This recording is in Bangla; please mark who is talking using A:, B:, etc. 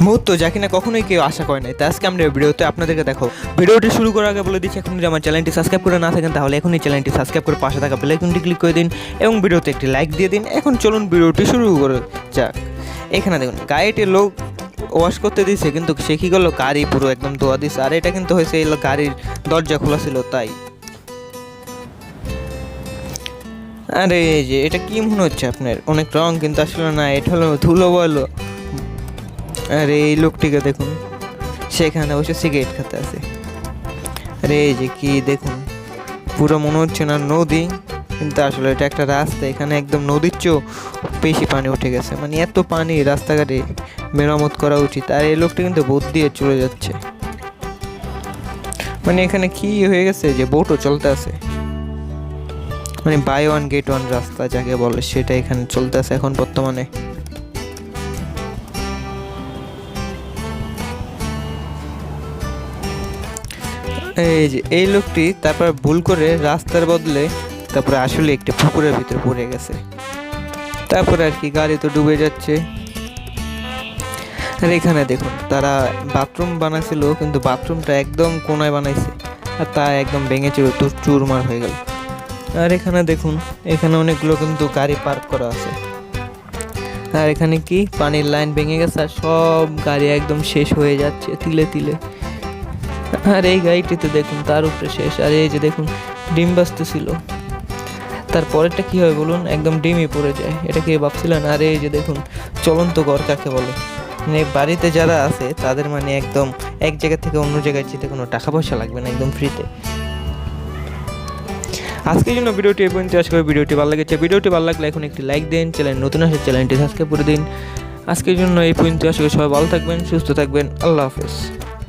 A: মুহূর্ত যা কিনা কখনোই কেউ আশা করে নাই। তাই আজকে আমরা ভিডিওতে আপনাদেরকে দেখো। ভিডিওটি শুরু করার আগে বলে দিচ্ছি, এখন যদি আমার চ্যানেলটি সাবস্ক্রাইব করে না থাকেন তাহলে এখনই চ্যানেলটি সাবস্ক্রাইব করে পাশে থাকা বেল আইকনটি ক্লিক করে দিন এবং ভিডিওতে একটি লাইক দিয়ে দিন। এখন চলুন ভিডিওটি শুরু করে যাক। এখানে দেখুন গাড়িটি লোক ওয়াশ করতে দিয়েছে, কিন্তু সে কী করলো, গাড়ি পুরো একদম ধোয়া দিচ্ছে। আর এটা কিন্তু হয়েছে এলো গাড়ির দরজা খোলা ছিল তাই। আরে এই যে এটা কি মনে হচ্ছে আপনার, অনেক রং কিন্তু আসলে না, এটা হলো ধুলো বলো। আরে এই লোকটিকে দেখুন, সেখানে বসে সিগারেট খেতে আছে। আরে এই যে কি দেখুন, পুরো মনে হচ্ছে না নদী, কিন্তু আসলে এটা একটা রাস্তা। এখানে একদম নদীর চেয়েও বেশি পানি উঠে গেছে, মানে এত পানি, রাস্তাঘাটে মেরামত করা উচিত। আর এই লোকটি কিন্তু বোট দিয়ে চলে যাচ্ছে, মানে এখানে কি হয়ে গেছে যে বোটও চলতে আছে, মানে বাই ওয়ান গেট ওয়ান রাস্তা যাকে বলে সেটা এখানে চলতে আছে এখন বর্তমানে। এই যে এই লোকটি তারপর ভুল করে রাস্তার বদলে তারপরে আসলে একটি পুকুরের ভিতরে পড়ে গেছে। তারপরে আর কি গাড়ি তো ডুবে যাচ্ছে। আর এখানে দেখুন তারা বাথরুম বানাইছিল, কিন্তু বাথরুমটা একদম কোনায় বানাইছে আর তা একদম ভেঙে চুরমার হয়ে গেল। আর এখানে দেখুন, এখানে অনেকগুলো কিন্তু গাড়ি পার্ক করা আছে। আর এখানে কি পানির লাইন ভেঙে গেছে আর সব গাড়ি একদম শেষ হয়ে যাচ্ছে তিলে তিলে। আর এই গাড়িটিতে দেখুন তার উপরে শেষ। আর এই যে দেখুন ডিম বাজতেছিল, তারপরেরটা কি হয় বলুন, একদম ডিমই পড়ে যায়। এটা কি ভাবছিলেন? আর এই যে দেখুন চলন্ত ঘর কাকে বলে, মানে বাড়িতে যারা আছে তাদের মানে একদম এক জায়গা থেকে অন্য জায়গায় যেতে কোনো টাকা পয়সা লাগবে না, একদম ফ্রিতে। আজকের জন্য ভিডিওটি এই পর্যন্ত। আশা করি ভিডিওটি ভালো লেগেছে। ভিডিওটি ভালো লাগলে এখন একটি লাইক দিন, চ্যানেল নতুন আসে চ্যানেলটি সাবস্ক্রাইব করে দিন। আজকের জন্য এই পর্যন্ত। আশা করি সবাই ভালো থাকবেন, সুস্থ থাকবেন। আল্লাহ হাফেজ।